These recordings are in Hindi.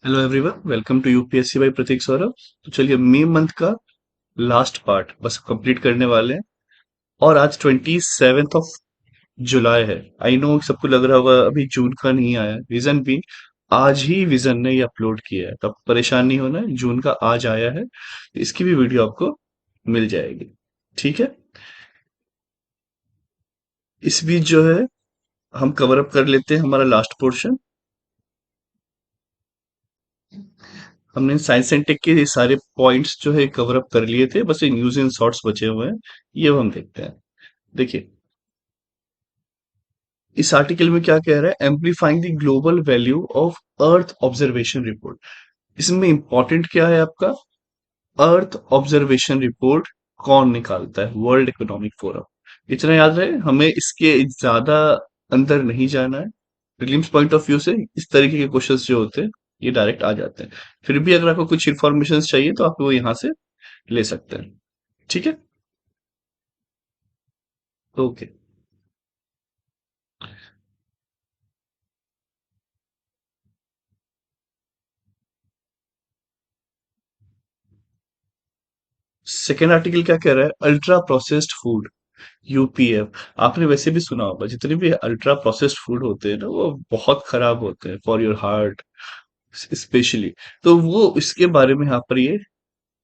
Hello everyone, welcome to UPSC by Prateek Saurabh. तो चलिए मई मंथ का लास्ट पार्ट बस कंप्लीट करने वाले हैं। और आज 27th ऑफ जुलाई है। आई नो सबको लग रहा होगा अभी जून का नहीं आया, रीजन भी आज ही विजन ने ये अपलोड किया है, तो आपको परेशान नहीं होना है। जून का आज आया है, तो इसकी भी वीडियो आपको मिल जाएगी। ठीक है। इस बीच जो है हम कवर अप कर लेते हैं हमारा लास्ट पोर्शन। हमने साइंस एंड टेक के ये सारे पॉइंट्स जो है कवर अप कर लिए थे, बस ये न्यूज इन शॉर्ट्स बचे हुए हैं। ये अब हम देखते हैं। देखिए, इस आर्टिकल में क्या कह रहा है, amplifying the global value of earth observation report. इसमें इंपॉर्टेंट क्या है आपका, अर्थ ऑब्जर्वेशन रिपोर्ट कौन निकालता है, वर्ल्ड इकोनॉमिक फोरम। इतना याद रहे, हमें इसके ज्यादा अंदर नहीं जाना है। प्रीलिम्स पॉइंट ऑफ व्यू से इस तरीके के क्वेश्चंस जो होते हैं ये डायरेक्ट आ जाते हैं। फिर भी अगर आपको कुछ इन्फॉर्मेशन चाहिए तो आप वो यहाँ से ले सकते हैं। ठीक है। ओके। सेकेंड आर्टिकल क्या कह रहा है, अल्ट्रा प्रोसेस्ड फूड, यूपीएफ। आपने वैसे भी सुना होगा, जितने भी अल्ट्रा प्रोसेस्ड फूड होते हैं ना वो बहुत खराब होते हैं फॉर योर हार्ट स्पेशली। तो वो इसके बारे में यहाँ पर ये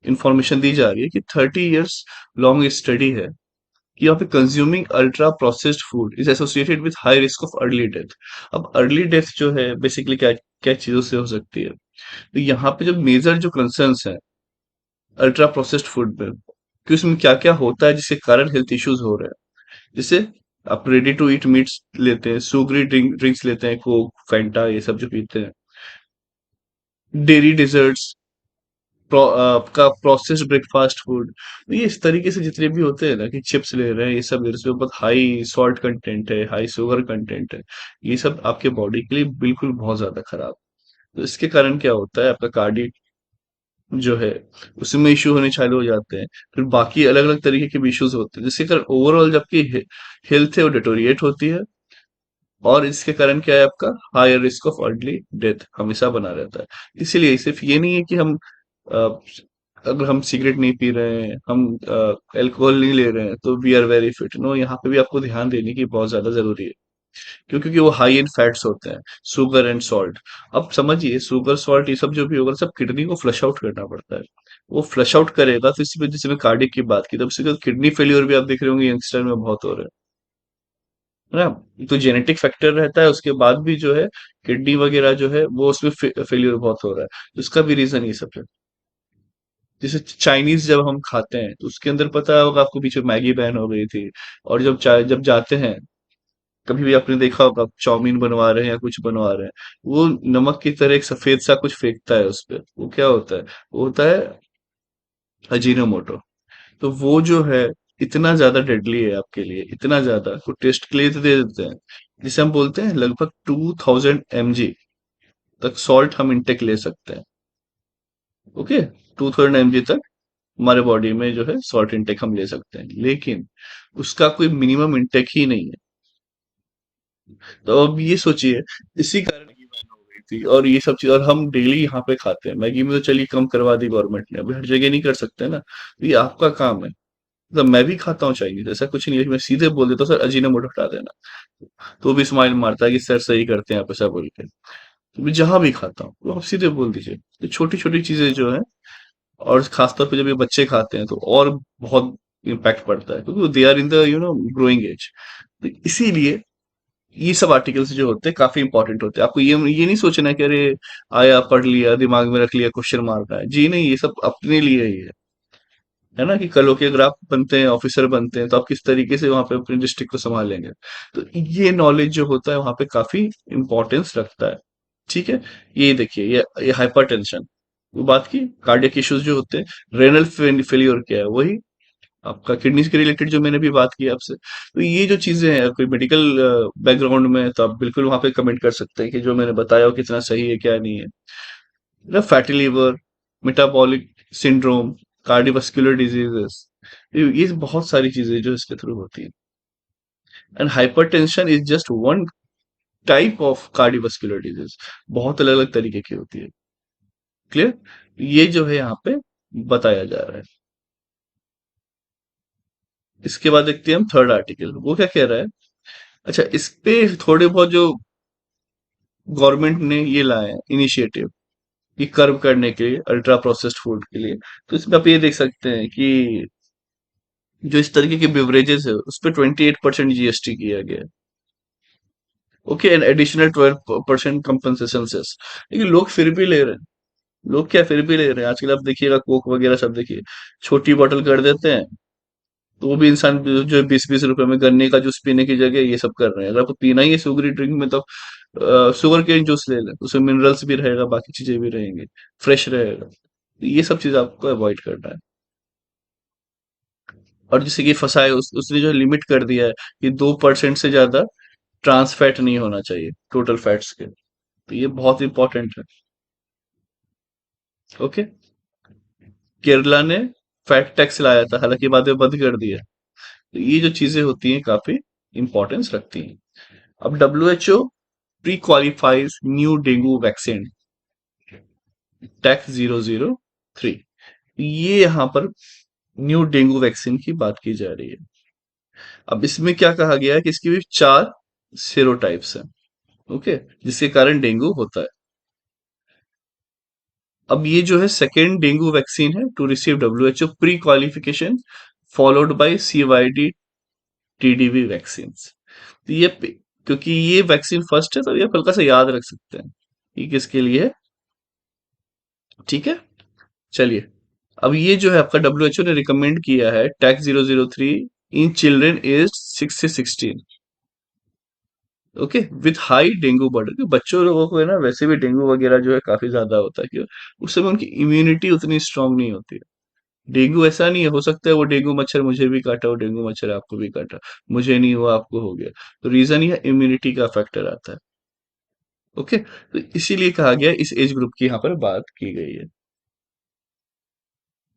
इंफॉर्मेशन दी जा रही है कि 30 years लॉन्ग स्टडी है कि यहाँ पे consuming ultra processed food is associated with high risk of early death. अब अर्ली डेथ जो है बेसिकली क्या क्या चीजों से हो सकती है, तो यहाँ पे जो मेजर जो कंसर्न्स है अल्ट्रा प्रोसेस्ड फूड में कि उसमें क्या क्या होता है जिसके कारण हेल्थ इश्यूज हो रहे हैं। जैसे आप रेडी टू ईट मीट्स लेते हैं, सुगरी ड्रिंक्स लेते हैं, कोक फैंटा ये सब जो पीते हैं, डेयरी डिजर्ट्स, आपका प्रोसेस्ड ब्रेकफास्ट फूड। ये इस तरीके से जितने भी होते हैं ना कि चिप्स ले रहे हैं, ये सब ले रहे हैं, इसमें बहुत हाई सॉल्ट कंटेंट है, हाई शुगर कंटेंट है। ये सब आपके बॉडी के लिए बिल्कुल बहुत ज्यादा खराब। तो इसके कारण क्या होता है, आपका कार्डियक जो है उसमें इश्यू होने चालू हो जाते हैं। फिर बाकी अलग अलग तरीके के भी इश्यूज होते हैं, जिसके कारण ओवरऑल जबकि हेल्थ है वो डिटोरिएट होती है। और इसके कारण क्या है, आपका higher risk of early death हमेशा बना रहता है। इसीलिए सिर्फ ये नहीं है कि हम अ, अगर हम सिगरेट नहीं पी रहे हैं, हम अल्कोहल नहीं ले रहे हैं तो we are very fit. No, यहाँ पे भी आपको ध्यान देने की बहुत ज्यादा जरूरी है। क्यों? क्योंकि वो हाई इन फैट्स होते हैं, शुगर एंड सॉल्ट। अब समझिए, शुगर सॉल्ट ये सब जो भी होगा सब किडनी को फ्लश आउट करना पड़ता है। वो फ्लश आउट करेगा तो इसी वजह से मैं कार्डियक की बात की, तब उसके किडनी फेलियर भी आप देख रहे होंगे यंगस्टर में बहुत हो रहा है ना। तो जेनेटिक फैक्टर रहता है, उसके बाद भी जो है किडनी वगैरह जो है वो उसमें फेलियर बहुत हो रहा है। तो उसका भी रीजन ये सब है। जैसे चाइनीज जब हम खाते हैं तो उसके अंदर पता होगा आपको, पीछे मैगी बैन हो गई थी। और जब जाते हैं, कभी भी आपने देखा होगा चाउमीन बनवा रहे हैं या कुछ बनवा रहे हैं, वो नमक की तरह एक सफेद सा कुछ फेंकता है उस पे। वो क्या होता है, वो होता है अजीनोमोटो। तो वो जो है इतना ज्यादा डेडली है आपके लिए, इतना ज्यादा को टेस्ट के लिए तो दे देते हैं। जिसे हम बोलते हैं लगभग 2000 mg तक सॉल्ट हम इंटेक ले सकते हैं। ओके, 2000 mg तक हमारे बॉडी में जो है सॉल्ट इंटेक हम ले सकते हैं, लेकिन उसका कोई मिनिमम इंटेक ही नहीं है। तो अब ये सोचिए, इसी कारण मैगी बैन हो गई थी और ये सब चीज, और हम डेली यहाँ पे खाते हैं मैगी में, तो चलिए कम करवा दी गवर्नमेंट ने, अभी हर जगह नहीं कर सकते ना, तो ये आपका काम है। मतलब मैं भी खाता हूँ चाइनीज, ऐसा कुछ नहीं है, मैं सीधे बोल देता हूँ सर अजीनोमोटो हटा देना। तो वो भी स्माइल मारता है कि सर सही करते हैं आप, ऐसा बोल के। तो मैं जहां भी खाता हूँ वो आप सीधे बोल दीजिए। तो छोटी छोटी चीजें जो है, और खासतौर पे जब ये बच्चे खाते हैं तो और बहुत इम्पैक्ट पड़ता है, क्योंकि they are in the growing age. तो इसीलिए ये सब आर्टिकल्स जो होते हैं काफी इंपॉर्टेंट होते हैं। आपको ये नहीं सोचना है कि अरे आया पढ़ लिया दिमाग में रख लिया क्वेश्चन मार रहा है, जी नहीं, ये सब अपने लिए ही है ना। कि कल होके अगर आप बनते हैं, ऑफिसर बनते हैं, तो आप किस तरीके से वहां पे अपने डिस्ट्रिक्ट को संभालेंगे। तो ये नॉलेज जो होता है वहां पे काफी इंपॉर्टेंस रखता है। ठीक है। ये देखिए, ये हाइपर टेंशन, वो बात की कार्डियक इश्यूज जो होते हैं, रेनल फेलियर क्या है, वही आपका किडनी के रिलेटेड जो मैंने भी बात की आपसे। तो ये जो चीजें हैं, कोई मेडिकल बैकग्राउंड में है, तो आप बिल्कुल वहां पे कमेंट कर सकते हैं कि जो मैंने बताया वो कितना सही है क्या नहीं है ना। Fatty liver, metabolic syndrome, cardiovascular diseases, ये बहुत सारी चीजें जो इसके थ्रू होती है। And hypertension is just one type of cardiovascular disease, बहुत अलग अलग तरीके की होती है। क्लियर? ये जो है यहाँ पे बताया जा रहा है। इसके बाद देखते हैं हम थर्ड आर्टिकल, वो क्या कह रहा है। अच्छा, इस पे थोड़े बहुत जो गवर्नमेंट ने ये लाए हैं इनिशिएटिव कि कर्व करने के लिए अल्ट्रा प्रोसेस्ड फूड के लिए, तो इसमें आप ये देख सकते हैं कि जो इस तरीके के बेवरेजेस है उस पर 28% जीएसटी किया गया है। Okay, and additional 12% compensation cess. लेकिन लोग फिर भी ले रहे हैं। लोग क्या फिर भी ले रहे हैं? आजकल आप देखिएगा कोक वगैरह सब देखिए, छोटी बोतल कर देते हैं, तो वो भी इंसान जो 20-20 रुपए में गन्ने का जूस पीने की जगह ये सब कर रहे हैं। अगर आपको पीना ही है शुगरी ड्रिंक में, तो शुगर केन जूस ले लें, उसमें मिनरल्स भी रहेगा, बाकी चीजें भी रहेंगी, फ्रेश रहेगा। तो ये सब चीज आपको अवॉइड करना है। और जैसे कि फंसा है उसने जो लिमिट कर दिया है कि 2% से ज्यादा ट्रांस फैट नहीं होना चाहिए टोटल फैट्स के, तो ये बहुत इंपॉर्टेंट है। ओके। केरला ने फैट टैक्स लाया था, हालांकि बाद में बंद कर दिया। तो ये जो चीजें होती हैं काफी इंपॉर्टेंस रखती हैं। अब W H O pre qualifies new dengue vaccine tax 003, ये यहाँ पर न्यू डेंगू वैक्सीन की बात की जा रही है। अब इसमें क्या कहा गया है कि इसकी भी 4 सेरोटाइप्स हैं। ओके, जिसके कारण डेंगू होता है। अब ये जो है सेकेंड डेंगू वैक्सीन है to receive W H O pre qualification followed by CYD TDV vaccine. तो क्योंकि ये वैक्सीन फर्स्ट है, तो ये आप हल्का सा याद रख सकते हैं ये किसके लिए है। ठीक है, चलिए। अब ये जो है आपका WHO ने रिकमेंड किया है टैक्स 003 इन चिल्ड्रन एज 6 से 16। Okay, with high dengue burden. बच्चों लोगों को है ना, वैसे भी डेंगू वगैरह जो है काफी ज्यादा होता है, क्यों? उस समय उनकी इम्यूनिटी उतनी स्ट्रांग नहीं होती है। डेंगू ऐसा नहीं है, हो सकता है वो डेंगू मच्छर मुझे भी काटा, वो डेंगू मच्छर आपको भी काटा, मुझे नहीं हुआ आपको हो गया। तो रीजन ये इम्यूनिटी का फैक्टर आता है। ओके, तो इसीलिए कहा गया इस एज ग्रुप की यहाँ पर बात की गई है।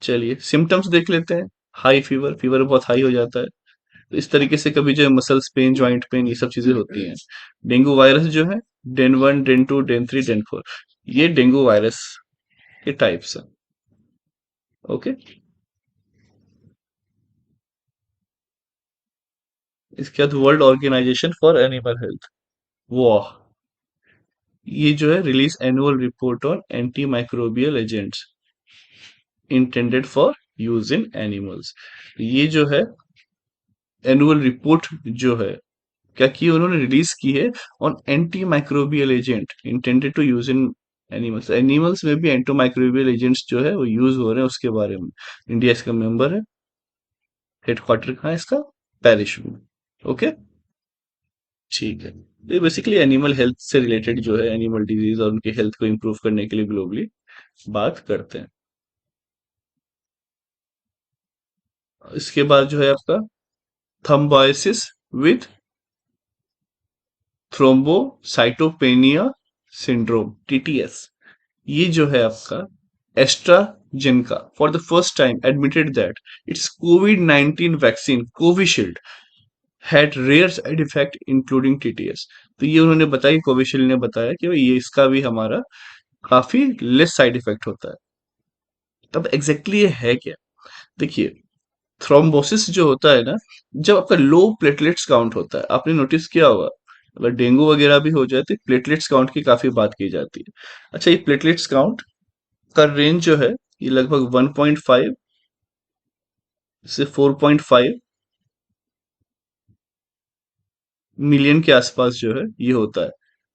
चलिए सिम्टम्स देख लेते हैं। हाई फीवर, फीवर बहुत हाई हो जाता है। तो इस तरीके से कभी जो है मसल्स पेन, जॉइंट पेन, ये सब चीजें होती हैं। डेंगू वायरस जो है डेन 1, डेन 2, डेन 3, डेन 4, ये डेंगू वायरस के टाइप्स हैं। ओके। इसके बाद world organisation for animal health, वाह, ये जो है release annual report on anti microbial agents intended for use in animals. ये जो है एनुअल रिपोर्ट जो है क्या की उन्होंने रिलीज की है on anti microbial agent intended to use in animals. Animals में भी एंटी माइक्रोबियल एजेंट्स जो है वो यूज हो रहे हैं, उसके बारे में। इंडिया इसका मेंबर है। हेडक्वार्टर कहाँ है इसका? पेरिस में। ओके, ठीक है। तो ये बेसिकली एनिमल हेल्थ से रिलेटेड जो है, एनिमल डिजीज और उनके हेल्थ को इंप्रूव करने के लिए ग्लोबली बात करते हैं। इसके बाद जो है आपका thrombosis with thrombocytopenia syndrome, TTS। ये जो है आपका AstraZeneca for the first time admitted that its कोविड-19 vaccine Covishield had rare side effect including TTS। तो ये उन्होंने बताया, कोविशील्ड ने बताया कि भाई ये इसका भी हमारा काफी लेस साइड इफेक्ट होता है। तब एग्जैक्टली ये है क्या? देखिए, थ्रोम्बोसिस जो होता है ना, जब आपका लो प्लेटलेट्स काउंट होता है, आपने नोटिस किया होगा, अगर डेंगू वगैरह भी हो जाए तो प्लेटलेट्स काउंट की काफी बात की जाती है। अच्छा, ये प्लेटलेट्स काउंट का रेंज जो है ये लगभग 1.5 से 4.5 मिलियन के आसपास जो है ये होता है।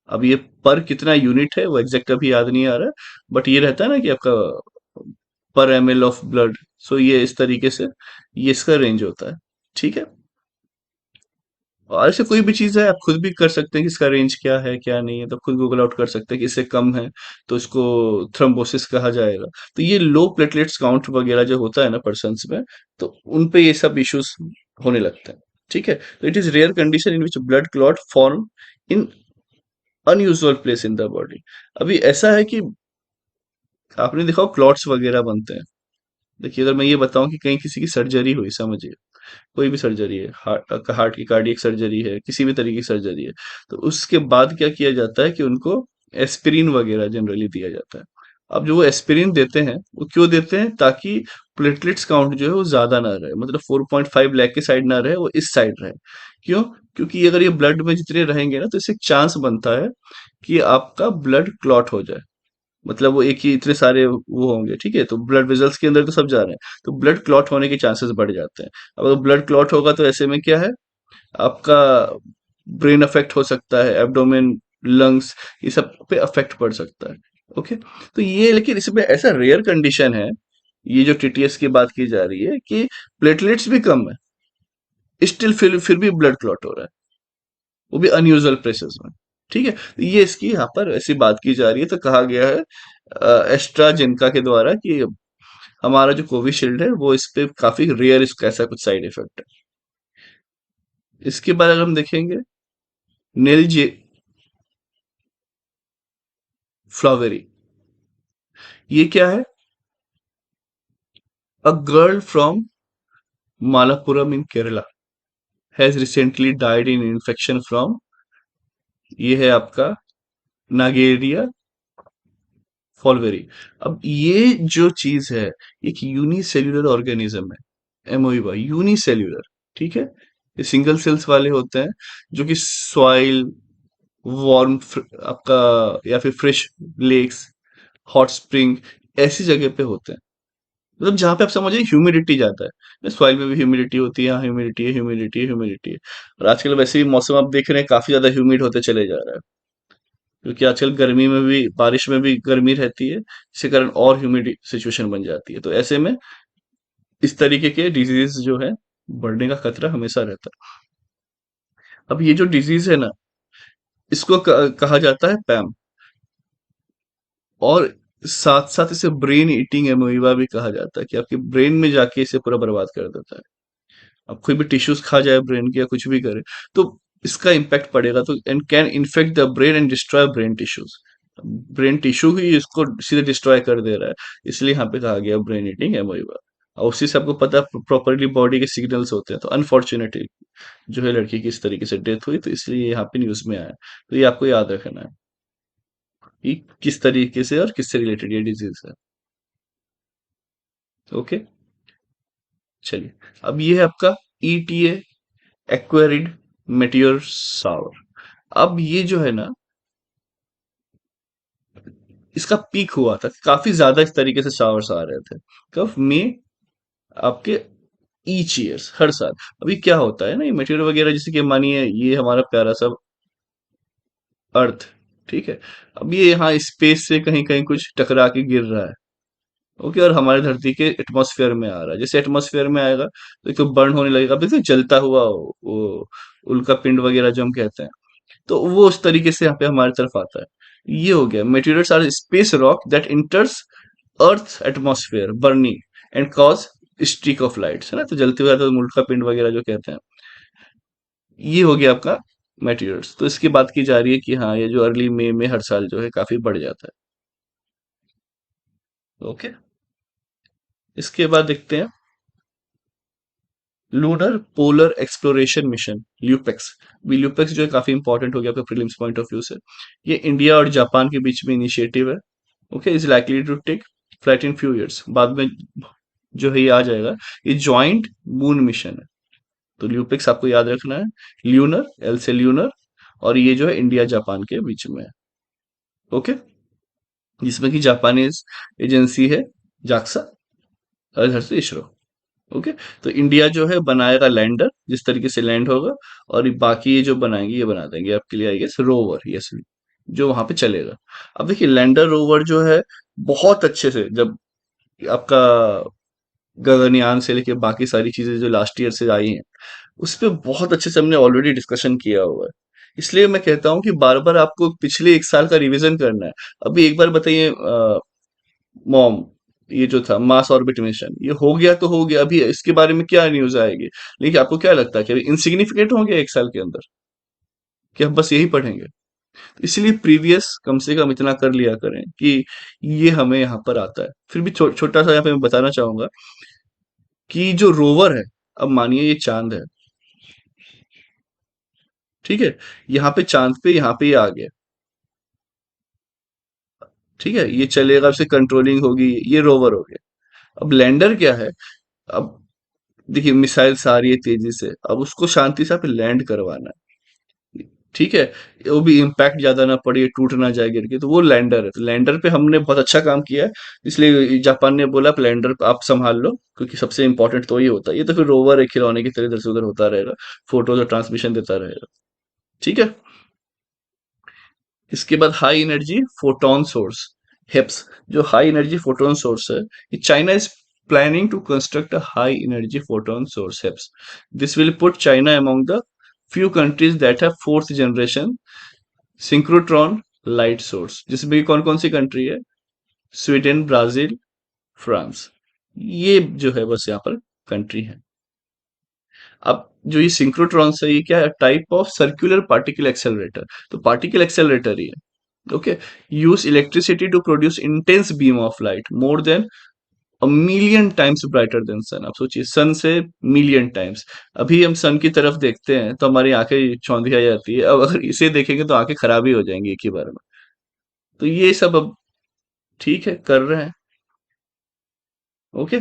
अब ये पर कितना यूनिट है वो एग्जैक्ट अभी याद नहीं आ रहा, बट ये रहता है ना कि आपका पर ML ऑफ ब्लड, सो ये इस तरीके से ये इसका रेंज होता है। ठीक है। और ऐसे कोई भी चीज है आप खुद भी कर सकते हैं कि इसका रेंज क्या है क्या नहीं है, तो खुद गूगल आउट कर सकते हैं कि इससे कम है तो इसको थ्रोम्बोसिस कहा जाएगा। तो ये लो प्लेटलेट्स काउंट वगैरह जो होता है ना पर्सन्स में, तो उन पे ये सब इश्यूज होने लगते हैं। ठीक है, तो it is rare condition in which blood clot form in unusual place in the body. अभी ऐसा है कि आपने देखा क्लॉट्स वगैरह बनते हैं। देखिए, अगर मैं ये बताऊं कि कहीं किसी की सर्जरी हुई, समझिए कोई भी सर्जरी है, हार्ट की कार्डियक सर्जरी है, किसी भी तरीके की सर्जरी है, तो उसके बाद क्या किया जाता है कि उनको एस्पिरिन वगैरह जनरली दिया जाता है। अब जो वो एस्पिरिन देते हैं वो क्यों देते हैं, ताकि प्लेटलेट्स काउंट जो है वो ज्यादा ना रहे, मतलब 4.5 लाख के साइड ना रहे, वो इस साइड रहे। क्यों? क्योंकि अगर ये ब्लड में जितने रहेंगे ना, तो इससे एक चांस बनता है कि आपका ब्लड क्लॉट हो जाए। मतलब वो एक ही इतने सारे वो होंगे, ठीक है, तो ब्लड वेजल्स के अंदर तो सब जा रहे हैं, तो ब्लड क्लॉट होने के चांसेस बढ़ जाते हैं। अब अगर ब्लड क्लॉट होगा तो ऐसे में क्या है, आपका ब्रेन अफेक्ट हो सकता है, एब्डोमेन, लंग्स, ये सब पे अफेक्ट पड़ सकता है। ओके, तो ये लेकिन इसमें ऐसा रेयर कंडीशन है, ये जो टीटीएस की बात की जा रही है कि प्लेटलेट्स भी कम है, स्टिल फिर भी ब्लड क्लॉट हो रहा है, वो भी अनयूजुअल प्रेशर्स में। ठीक है, तो ये इसकी यहाँ पर ऐसी बात की जा रही है, तो कहा गया है एस्ट्राजेनेका के द्वारा कि हमारा जो कोविशील्ड है वो इस पे काफी रेयर, इसका ऐसा कुछ साइड इफेक्ट है। इसके बाद अगर हम देखेंगे, नेलजे फ्लावेरी, ये क्या है? A girl from Malappuram in Kerala has recently died in infection from, ये है आपका नागेरिया फॉलवेरी। अब ये जो चीज है, एक यूनिसेल्यूलर ऑर्गेनिज्म है, एमोइबा यूनिसेल्यूलर। ठीक है, ये सिंगल सेल्स वाले होते हैं, जो कि सॉइल, वार्म आपका, या फिर फ्रेश लेक्स, हॉट स्प्रिंग, ऐसी जगह पे होते हैं, मतलब जहां पे आप समझिए ह्यूमिडिटी जाता है, सॉइल में भी ह्यूमिडिटी होती है, यहाँ ह्यूमिडिटी है, ह्यूमिडिटी है, ह्यूमिडिटी है। और आजकल वैसे भी मौसम आप देख रहे हैं काफी ज्यादा ह्यूमिड होते चले जा रहा है, क्योंकि आजकल गर्मी में भी, बारिश में भी गर्मी रहती है, इसी कारण और ह्यूमिड सिचुएशन बन जाती है, तो ऐसे में इस तरीके के डिजीज जो है बढ़ने का खतरा हमेशा रहता है। अब ये जो डिजीज है ना, इसको कहा जाता है पैम, और साथ साथ इसे ब्रेन ईटिंग एमोइबा भी कहा जाता है, कि आपके ब्रेन में जाके इसे पूरा बर्बाद कर देता है। अब कोई भी टिश्यूज खा जाए ब्रेन के या कुछ भी करे, तो इसका इम्पैक्ट पड़ेगा, तो and can infect the brain and destroy brain tissues. Brain tissue ही इसको सीधे डिस्ट्रॉय कर दे रहा है, इसलिए यहाँ पे कहा गया ब्रेन ईटिंग एमोइबा। और उसी से आपको पता है प्रॉपरली बॉडी के सिग्नल्स होते हैं, तो अनफॉर्चुनेटली जो है लड़की की इस तरीके से डेथ हुई, तो इसलिए यहाँ पे न्यूज में आया। तो ये आपको याद रखना है कि किस तरीके से और किससे रिलेटेड ये डिजीज है। ओके, चलिए, अब ये है आपका ईटीए, एक्वेरिड मेटियोर सावर। अब ये जो है ना, इसका पीक हुआ था, काफी ज्यादा इस तरीके से शावर्स आ रहे थे। कब में? आपके ईच ईयर्स, हर साल। अभी क्या होता है ना, ये मटेरियल वगैरह, जैसे कि मानिए ये हमारा प्यारा सा अर्थ, ठीक है, अब ये यहाँ स्पेस से कहीं कहीं कुछ टकरा के गिर रहा है। ओके, और हमारे धरती के एटमॉस्फेयर में आ रहा है, जैसे एटमॉस्फेयर में आएगा तो एक तो बर्न होने लगेगा, अब देखो जलता हुआ वो उल्का पिंड वगैरह जो हम कहते हैं, तो वो उस तरीके से यहाँ पे हमारी तरफ आता है। ये हो गया, materials are space rock that enters earth atmosphere burning and cause streak of lights, है ना, तो जलते हुए तो उल्का पिंड वगैरह जो कहते हैं, ये हो गया आपका मेटेरियल्स। तो इसकी बात की जा रही है कि हाँ, ये जो अर्ली मई में हर साल जो है काफी बढ़ जाता है। ओके, इसके बाद देखते हैं lunar polar exploration mission, LUPEX. भी ल्यूपेक्स जो है काफी इंपॉर्टेंट हो गया आपका प्रीलिम्स पॉइंट ऑफ व्यू से। ये इंडिया और जापान के बीच में इनिशिएटिव है। Okay, is likely to take flight in few years, बाद में जो है ये आ जाएगा। ये ज्वाइंट मून मिशन है, तो ल्यूपेक्स आपको याद रखना है। ल्यूनर, एल से ल्यूनर, और ये जो है इंडिया जापान के बीच में है। ओके, जिसमें कि जापानीज एजेंसी है जाक्सा, और इधर से इसरो। ओके, तो इंडिया जो है बनाएगा लैंडर, जिस तरीके से लैंड होगा, और बाकी ये जो बनाएंगे ये बना देंगे आपके लिए, आई गेस रोवर, यस, जो वहां पे चलेगा। अब देखिए लैंडर रोवर जो है, बहुत अच्छे से, जब आपका गगनयान से लेके बाकी सारी चीजें जो लास्ट ईयर से आई हैं, उस पे बहुत अच्छे से हमने ऑलरेडी डिस्कशन किया हुआ है। इसलिए मैं कहता हूँ कि बार बार आपको पिछले एक साल का रिवीजन करना है। अभी एक बार बताइए, मॉम, ये जो था मास ऑर्बिट मिशन, ये हो गया तो हो गया, अभी इसके बारे में क्या न्यूज आएगी? लेकिन आपको क्या लगता है कि अभी इंसिग्निफिकेंट हो गया एक साल के अंदर, कि हम बस यही पढ़ेंगे? तो इसलिए प्रीवियस कम से कम इतना कर लिया करें कि ये हमें यहाँ पर आता है। फिर भी छोटा सा यहाँ पे मैं बताना चाहूंगा कि जो रोवर है, अब मानिए ये चांद है, ठीक है, यहाँ पे चांद पे, यहाँ पे ये आ गया, ठीक है, ये चलेगा, उससे कंट्रोलिंग होगी, ये रोवर हो गया। अब लैंडर क्या है? अब देखिए मिसाइल्स आ रही है तेजी से, अब उसको शांति से आप लैंड करवाना है। ठीक है, वो भी इम्पैक्ट ज्यादा ना पड़े, टूट ना जाए गिर के, तो वो लैंडर है। तो लैंडर पे हमने बहुत अच्छा काम किया है, इसलिए जापान ने बोला आप लैंडर आप संभाल लो, क्योंकि सबसे इंपॉर्टेंट तो ये होता है। ये तो फिर रोवर है, खिलौने की तरह इधर से उधर होता रहेगा, फोटोज और ट्रांसमिशन देता रहेगा। ठीक है। इसके बाद हाई एनर्जी फोटोन सोर्स, हिप्स। जो हाई एनर्जी फोटोन सोर्स है, ये China is planning to construct a high energy photon source HEPS. This will put China among the few countries that have fourth generation synchrotron light source, जिसमें कौन कौन सी कंट्री है? Sweden, Brazil, France. ये जो है बस यहाँ पर कंट्री है। अब जो ये सिंक्रोट्रॉन है, ये क्या है? Type of circular particle accelerator. तो पार्टिकल एक्सेलरेटर ही है। Okay. Use electricity to produce intense beam of light more than a million times brighter than sun. आप सोचिए, सन से मिलियन टाइम्स। अभी हम सन की तरफ देखते हैं तो हमारी आंखें चौंधिया जाती है, अब अगर इसे देखेंगे तो आंखें खराब ही हो जाएंगी एक ही बार में। तो ये सब अब ठीक है, कर रहे हैं। ओके।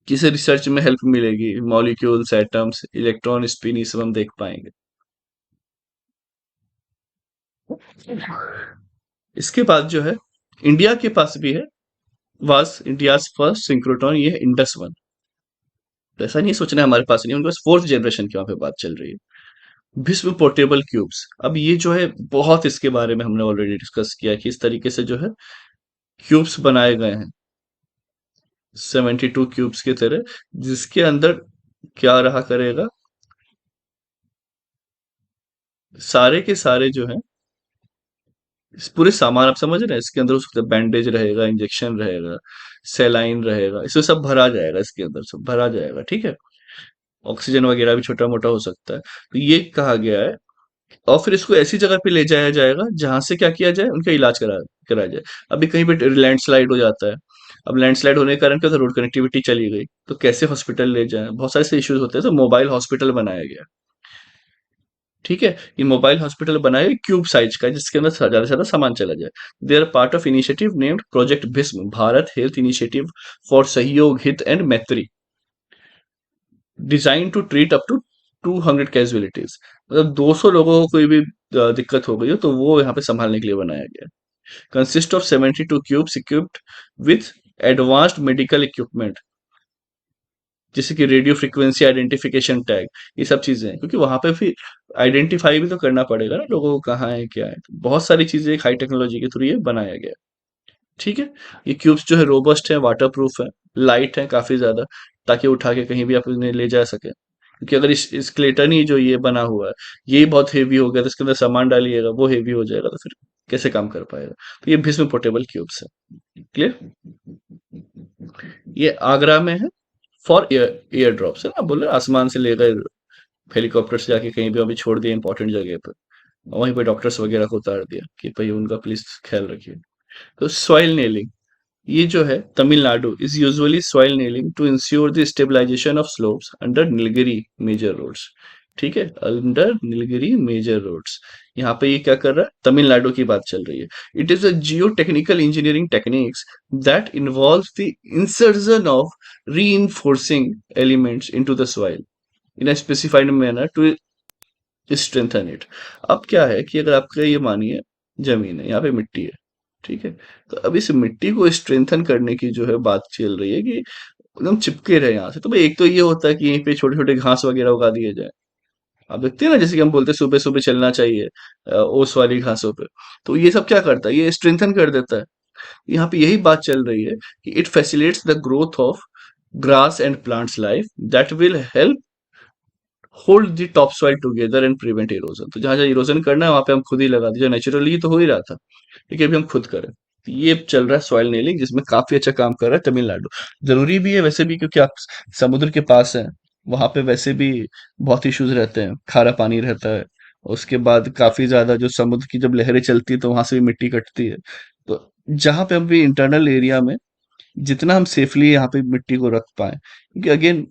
किसे रिसर्च में हेल्प मिलेगी, मॉलिक्यूल्स, एटम्स, इलेक्ट्रॉन, स्पिन, ये सब हम देख पाएंगे। इसके बाद जो है, इंडिया के पास भी है, वाज इंडियाज फर्स्ट सिंक्रोट्रॉन, ये है इंडस वन। तो ऐसा नहीं सोचना है हमारे पास नहीं, उनके पास फोर्थ जनरेशन की वहां पे बात चल रही है। भीष्म पोर्टेबल क्यूब्स, अब ये जो है बहुत, इसके बारे में हमने ऑलरेडी डिस्कस किया कि इस तरीके से जो है क्यूब्स बनाए गए हैं, 72 क्यूब्स की तरह, जिसके अंदर क्या रहा करेगा, सारे के सारे जो है इस पूरे सामान, आप समझ रहे हैं, इसके अंदर हो सकता है बैंडेज रहेगा, इंजेक्शन रहेगा, सेलाइन रहेगा, इसमें सब भरा जाएगा, इसके अंदर सब भरा जाएगा। ठीक है। ऑक्सीजन वगैरह भी छोटा मोटा हो सकता है। तो ये कहा गया है। और फिर इसको ऐसी जगह पे ले जाया जाएगा जहां से क्या किया जाए, उनका इलाज कराया जाए। अभी कहीं पे लैंडस्लाइड हो जाता है, अब लैंडस्लाइड होने के कारण क्या होता है, रोड कनेक्टिविटी चली गई, तो कैसे हॉस्पिटल ले जाएं, बहुत सारे से इश्यूज होते हैं, तो मोबाइल हॉस्पिटल बनाया गया। ठीक है। ये मोबाइल हॉस्पिटल बनाया क्यूब साइज का, जिसके अंदर ज्यादा से ज्यादा सामान चला जाए। They are part of initiative named project Bhishm, Bharat health initiative for Sahyog Hita and Maitri, design to treat up to 200 casualties. मतलब 200 लोगों को कोई भी दिक्कत हो गई हो तो वो यहाँ पे संभालने के लिए बनाया गया। Consist of 72 cubes equipped with advanced medical equipment, जैसे कि रेडियो फ्रिक्वेंसी आइडेंटिफिकेशन टैग, ये सब चीजें हैं, क्योंकि वहां पे फिर आइडेंटिफाई भी तो करना पड़ेगा ना लोगों को, कहाँ है क्या है। तो बहुत सारी चीजें एक हाई टेक्नोलॉजी के थ्रू ये बनाया गया। ठीक है। ये क्यूब्स जो है रोबस्ट है, वाटर प्रूफ है, लाइट है काफी ज्यादा, ताकि उठा के कहीं भी आप उन्हें ले जा सके। क्योंकि अगर इस स्केलेटन ही जो ये बना हुआ है, ये बहुत हेवी हो गया, तो इसके अंदर सामान डालिएगा वो हेवी हो जाएगा, तो फिर कैसे काम कर पाएगा। तो ये भीष्म पोर्टेबल क्यूब्स है। क्लियर। ये आगरा में है, फॉर एयर ड्रॉप से ना, बोले आसमान से ले गए हेलीकॉप्टर से, जाके कहीं भी अभी छोड़ दिया इंपॉर्टेंट जगह पर, वहीं पे डॉक्टर्स वगैरह को उतार दिया कि भाई उनका प्लीज ख्याल रखिए। तो सॉइल नेलिंग, ये जो है Tamil Nadu is usually soil nailing to ensure the stabilisation of slopes under Nilgiri major roads. ठीक है, अंडर नीलगिरी मेजर रोड्स। यहाँ पे ये क्या कर रहा है, तमिलनाडु की बात चल रही है। It is a Jio technical engineering techniques that involve the insertion of reinforcing elements into the soil in a specified manner to strengthen it। अब क्या है कि अगर आपका ये मानिए जमीन है, यहाँ पे मिट्टी है, ठीक है, तो अब इस मिट्टी को स्ट्रेंथन करने की जो है बात चल रही है कि एकदम चिपके रहे यहाँ से। तो भाई एक तो ये होता है कि यहीं पे छोटे छोटे घास वगैरह उगा दिए जाए। आप देखते हैं ना, जैसे कि हम बोलते हैं सुबह सुबह चलना चाहिए ओस वाली घासों पे, तो ये सब क्या करता है, ये स्ट्रेंथन कर देता है। यहाँ पे यही बात चल रही है कि it facilitates the growth of grass and plants life that will help hold the top soil together and prevent erosion. तो जहां जहां इरोजन करना है वहां पे हम खुद ही लगा दीजिए, नेचुरली तो हो ही रहा था, लेकिन अभी हम खुद करें। तो ये चल रहा है सॉइल नेलिंग, जिसमें काफी अच्छा काम कर रहा है तमिलनाडु। जरूरी भी है वैसे भी, क्योंकि आप समुद्र के पास है, वहां पे वैसे भी बहुत इश्यूज रहते हैं, खारा पानी रहता है। उसके बाद काफी ज्यादा जो समुद्र की जब लहरें चलती है तो वहां से भी मिट्टी कटती है। तो जहां पे हम भी इंटरनल एरिया में जितना हम सेफली यहाँ पे मिट्टी को रख पाए, क्योंकि अगेन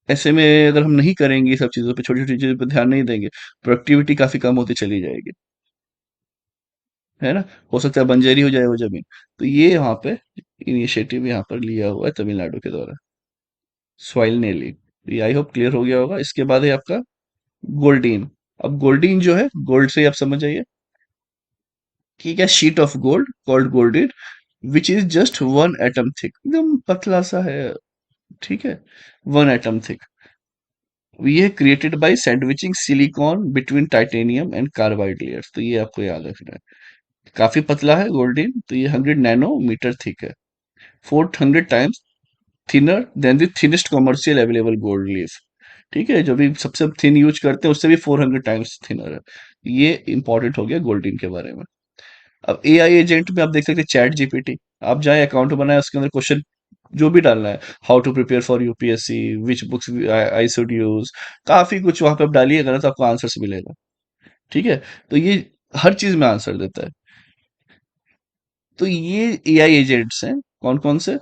ऐसे में अगर हम नहीं करेंगे ये सब चीजों पे, छोटी छोटी चीजों पे ध्यान नहीं देंगे, प्रोडक्टिविटी काफी कम होती चली जाएगी। है ना? हो सकता है बंजरी हो जाए वो जमीन। तो ये यहाँ पे इनिशिएटिव यहाँ पर लिया हुआ है तमिलनाडु के द्वारा, सॉइल नेलिंग। ये आई होप क्लियर हो गया होगा। इसके बाद है आपका गोल्डीन। अब गोल्डीन जो है, गोल्ड से ही आप समझ जाइए कि क्या, sheet of gold called goldene, which is just one atom thick, एकदम पतला सा है, ठीक है, वन एटम थिक। ये created by sandwiching silicon between titanium and carbide layers. तो ये आपको याद रखना है। काफी पतला है गोल्डीन, तो ये 100 नैनोमीटर थिक है, 400 times thinner than the thinnest commercial available gold leaf. ठीक है, जो भी सबसे थिन यूज करते हैं उससे भी 400 टाइम्स थिनर है। ये इंपॉर्टेंट हो गया गोल्डीन के बारे में। अब एआई एजेंट में आप देख सकते हैं चैट जीपीटी। आप जाए अकाउंट बनाए, उसके अंदर क्वेश्चन जो भी डालना है, how to prepare for UPSC, which books I should use, काफी कुछ वहां पे आप डालिएगा ना तो आपको आंसर्स मिलेगा। ठीक है, तो ये हर चीज में आंसर देता है। तो ये एआई एजेंट्स हैं। कौन कौन से?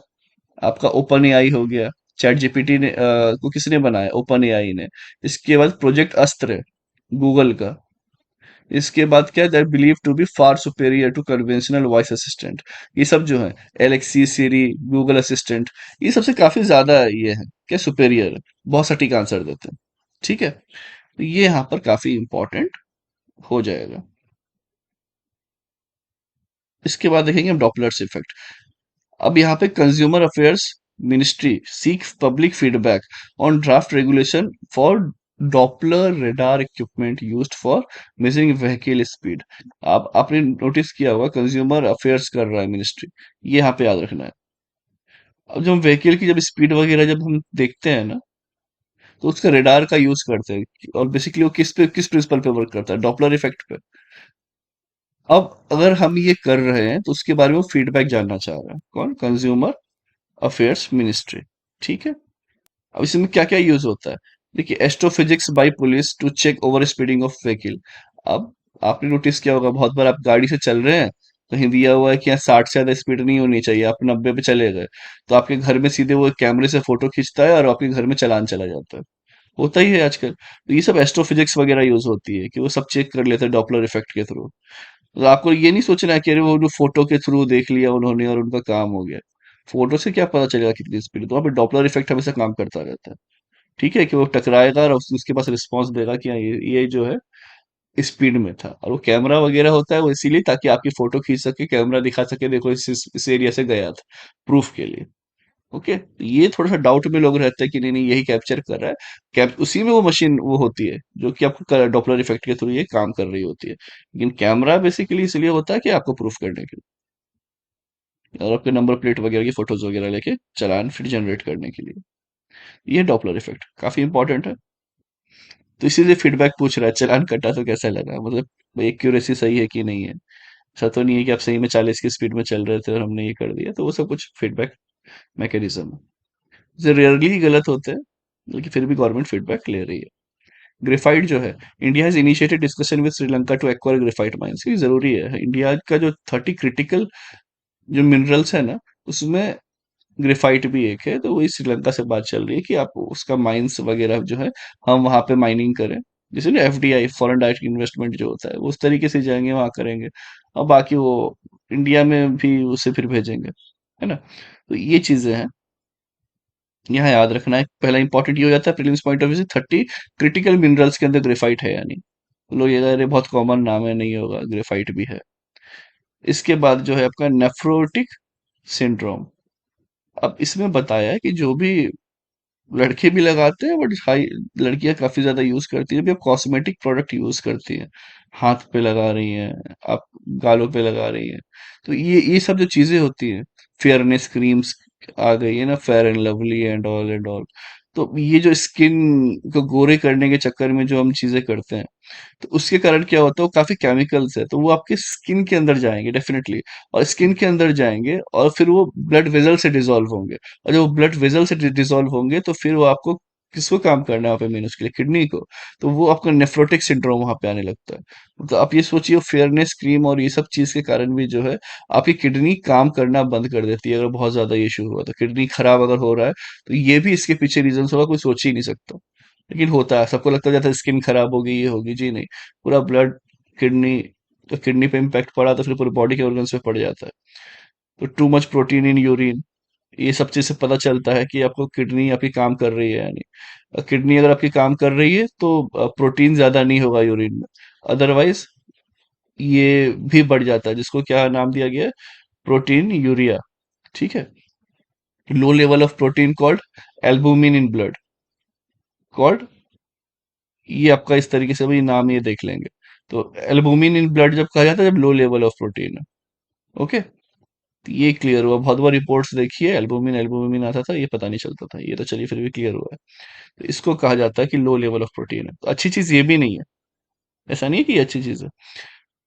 आपका ओपन एआई हो गया, चैट जीपीटी ने को किसने बनाया? ओपन एआई ने। इसके बाद प्रोजेक्ट अस्त्र है, गूगल का। इसके बाद क्या, that believe to be far superior to conventional voice assistant. ये सब जो है, एलेक्सी, सिरी, गूगल असिस्टेंट, ये सबसे काफी ज्यादा ये है क्या, सुपेरियर है, बहुत सटीक आंसर देते हैं। ठीक है, तो ये यहाँ पर काफी इंपॉर्टेंट हो जाएगा। इसके बाद देखेंगे हम डॉपलर्स इफेक्ट। अब यहाँ पे consumer affairs ministry seek public feedback on draft regulation for Doppler radar equipment used for measuring vehicle speed. आप आपने नोटिस किया होगा, कंज्यूमर अफेयर्स कर रहा है मिनिस्ट्री, ये यहाँ पे याद रखना है। अब जब हम व्हीकल की जब स्पीड वगैरह जब हम देखते हैं ना, तो उसका रेडार का यूज करते हैं, और बेसिकली वो किस प्रिंसिपल पे वर्क करता है, डॉपलर इफेक्ट पे। अब अगर हम ये कर रहे हैं तो उसके बारे में फीडबैक जानना चाह रहा है कौन, कंज्यूमर अफेयर्स मिनिस्ट्री। ठीक है, अब इसमें क्या क्या यूज होता है? देखिए, astrophysics by police to check over speeding of vehicle. अब आपने नोटिस किया होगा, बहुत बार आप गाड़ी से चल रहे हैं, कहीं दिया हुआ है कि यहाँ 60 से ज्यादा स्पीड नहीं होनी चाहिए, आप 90 पे चले गए, तो आपके घर में सीधे वो कैमरे से फोटो खींचता है और आपके घर में चालान चला जाता है। होता ही है आजकल। तो ये सब एस्ट्रोफिजिक्स वगैरह यूज होती है कि वो सब चेक कर लेते हैं डॉपलर इफेक्ट के थ्रू। तो आपको ये नहीं सोचना है कि अरे वो फोटो के थ्रू देख लिया उन्होंने और उनका काम हो गया। फोटो से क्या पता चलेगा कितनी स्पीड? तो वहाँ पे डॉपलर इफेक्ट हमेशा काम करता रहता है। ठीक है, कि वो टकराएगा और उसके पास रिस्पॉन्स देगा कि हाँ, ये जो है स्पीड में था। और वो कैमरा वगैरह होता है वो इसीलिए ताकि आपकी फोटो खींच सके, कैमरा दिखा सके, देखो इस एरिया से गया था, प्रूफ के लिए। ओके, तो ये थोड़ा सा डाउट में लोग रहते हैं कि नहीं नहीं यही कैप्चर कर रहा है। कैप उसी में वो मशीन वो होती है जो कि आपको डॉपलर इफेक्ट के थ्रू ये काम कर रही होती है, लेकिन कैमरा बेसिकली इसलिए होता है कि आपको प्रूफ करने के लिए, और आपके नंबर प्लेट वगैरह की फोटोज वगैरह लेके चालान फिर जनरेट करने के लिए। ये डॉपलर इफेक्ट काफी इंपॉर्टेंट है। तो इसीलिए फीडबैक पूछ रहा है, चालान कटा तो कैसा लगा, मतलब एक्यूरेसी सही है कि नहीं है। ऐसा तो नहीं है कि आप सही में 40 की स्पीड में चल रहे थे और हमने ये कर दिया, तो वो सब कुछ फीडबैक मैकेनिज्म है। जो रेयरली ही गलत होते हैं, लेकिन फिर भी गवर्नमेंट फीडबैक ले रही है। ग्रेफाइट जो है, India has initiated discussion with Sri Lanka to acquire graphite mines. ये जरूरी है, इंडिया का जो 30 क्रिटिकल जो मिनरल्स है ना, उसमें ग्रेफाइट भी एक है। तो वही श्रीलंका से बात चल रही है कि आप उसका माइंस वगैरह जो है, हम वहां पे माइनिंग करें। जैसे ना एफडीआई, फॉरेन डायरेक्ट इन्वेस्टमेंट जो होता है, वो उस तरीके से जाएंगे वहां करेंगे, और बाकी वो इंडिया में भी उसे फिर भेजेंगे, है ना? तो ये चीजें हैं, यहाँ याद रखना है। पहला इंपॉर्टेंट ये हो जाता है प्रीलिम्स पॉइंट ऑफ व्यू से, 30 क्रिटिकल मिनरल्स के अंदर ग्रेफाइट है या नहीं। तो लोग ये कह रहे हैं, बहुत कॉमन नाम है, नहीं होगा, ग्रेफाइट भी है। इसके बाद जो है आपका नेफ्रोटिक सिंड्रोम। अब इसमें बताया है कि जो भी लड़के भी लगाते हैं, बट हाई लड़कियां काफी ज्यादा यूज करती है, भी आप कॉस्मेटिक प्रोडक्ट यूज करती हैं, हाथ पे लगा रही हैं, आप गालों पे लगा रही हैं, तो ये सब जो चीजें होती हैं, फेयरनेस क्रीम्स आ गई है ना, fair and lovely and all and all. तो ये जो स्किन को गोरे करने के चक्कर में जो हम चीजें करते हैं, तो उसके कारण क्या होता है, वो काफी केमिकल्स है, तो वो आपके स्किन के अंदर जाएंगे डेफिनेटली, और स्किन के अंदर जाएंगे और फिर वो ब्लड वेजल से डिसॉल्व होंगे, और जब वो ब्लड वेजल से डिसॉल्व होंगे तो फिर वो आपको किसको काम करना है वहाँ पे मेन, उसके लिए किडनी को। तो वो आपका नेफ्रोटिक सिंड्रोम वहां पे आने लगता है। तो आप ये सोचिए, फेयरनेस क्रीम और ये सब चीज के कारण भी जो है आपकी किडनी काम करना बंद कर देती है। अगर बहुत ज्यादा ये इशू हुआ तो किडनी खराब अगर हो रहा है, तो ये भी इसके पीछे रीजन होगा, कोई सोच ही नहीं सकता। लेकिन होता है, सबको लगता जाता है स्किन खराब होगी, ये होगी, जी नहीं, पूरा ब्लड, किडनी तो किडनी पे इम्पैक्ट पड़ा तो फिर पूरे बॉडी के ऑर्गन्स पे पड़ जाता है। तो too much protein in urine, ये सब चीज से पता चलता है कि आपको किडनी आपकी काम कर रही है या नहीं। किडनी अगर आपकी काम कर रही है तो प्रोटीन ज्यादा नहीं होगा यूरिन में, अदरवाइज ये भी बढ़ जाता है, जिसको क्या नाम दिया गया है, प्रोटीन यूरिया। ठीक है। Low level of protein called albumin in blood, called, ये आपका इस तरीके से भी नाम ये देख लेंगे। तो एल्बुमिन इन ब्लड जब कहा जाता है जब लो लेवल ऑफ प्रोटीन है। ओके। तो ये क्लियर हुआ, बहुत बार रिपोर्ट्स देखिए एल्बुमिन एल्बुमिन आता था, ये पता नहीं चलता था, ये तो चलिए फिर भी क्लियर हुआ है। तो इसको कहा जाता है कि लो लेवल ऑफ प्रोटीन है, तो अच्छी चीज ये भी नहीं है, ऐसा नहीं है कि ये अच्छी चीज है।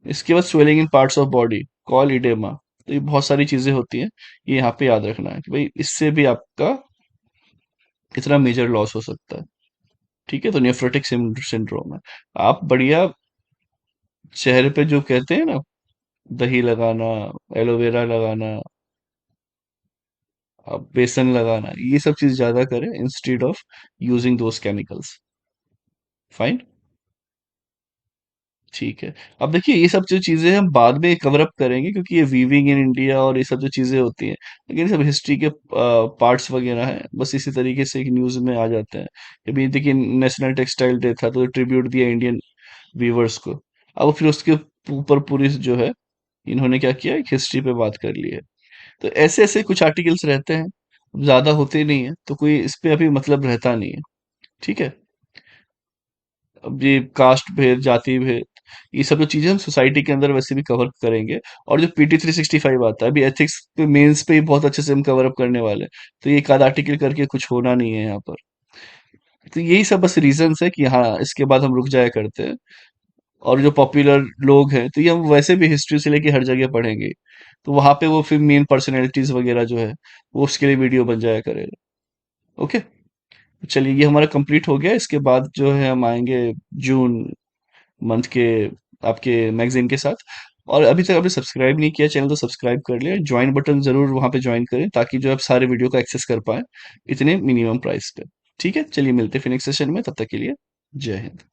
इसके बाद swelling in parts of body call edema, तो ये बहुत सारी चीजें होती हैं, ये यहाँ पे याद रखना है कि भाई इससे भी आपका कितना मेजर लॉस हो सकता है। ठीक है। तो नेफ्रोटिक सिंड्रोम है। आप बढ़िया चेहरे पे जो कहते हैं ना, दही लगाना, एलोवेरा लगाना, आप बेसन लगाना, ये सब चीज ज्यादा करें instead of using those chemicals. Fine. ठीक है। अब देखिए ये सब जो चीजें हम बाद में कवर अप करेंगे, क्योंकि ये वीविंग इन इंडिया और ये सब जो चीजें होती हैं, लेकिन ये सब हिस्ट्री के पार्ट्स वगैरह हैं, बस इसी तरीके से एक न्यूज में आ जाते हैं। अभी देखिए नेशनल टेक्सटाइल डे था तो ट्रिब्यूट दिया इंडियन वीवर्स को। अब फिर उसके ऊपर पूरी जो है, इन्होंने क्या किया, एक हिस्ट्री पे बात कर ली है। तो ऐसे ऐसे कुछ आर्टिकल्स रहते हैं, ज्यादा होते नहीं है, तो कोई इस पे अभी मतलब रहता नहीं है। ठीक है। अब ये कास्ट भेद, जाति भेद, ये सब जो चीजें हम सोसाइटी के अंदर वैसे भी कवर करेंगे। और जो PT 365 आता है, अभी एथिक्स पे मेंस पे ही बहुत अच्छे से हम कवर अप करने वाले हैं। तो ये एक आध आर्टिकल करके कुछ होना नहीं है यहाँ पर। तो यही सब बस रीजंस है कि हाँ इसके बाद हम रुक जाया करते हैं। और जो पॉपुलर लोग हैं तो ये हम वैसे भी हिस्ट्री से लेके हर जगह पढ़ेंगे, तो वहां पे वो फिर मेन पर्सनैलिटीज वगैरह जो है वो उसके लिए वीडियो बन जाया करेगा। ओके। चलिए ये हमारा कंप्लीट हो गया। इसके बाद जो है हम आएंगे जून मंथ के आपके मैगजीन के साथ। और अभी तक आपने सब्सक्राइब नहीं किया चैनल तो सब्सक्राइब कर लिया, ज्वाइन बटन जरूर वहां पे ज्वाइन करें ताकि जो आप सारे वीडियो का एक्सेस कर पाए इतने मिनिमम प्राइस पे। ठीक है। चलिए मिलते हैं फिर नेक्स्ट सेशन में, तब तक के लिए जय हिंद।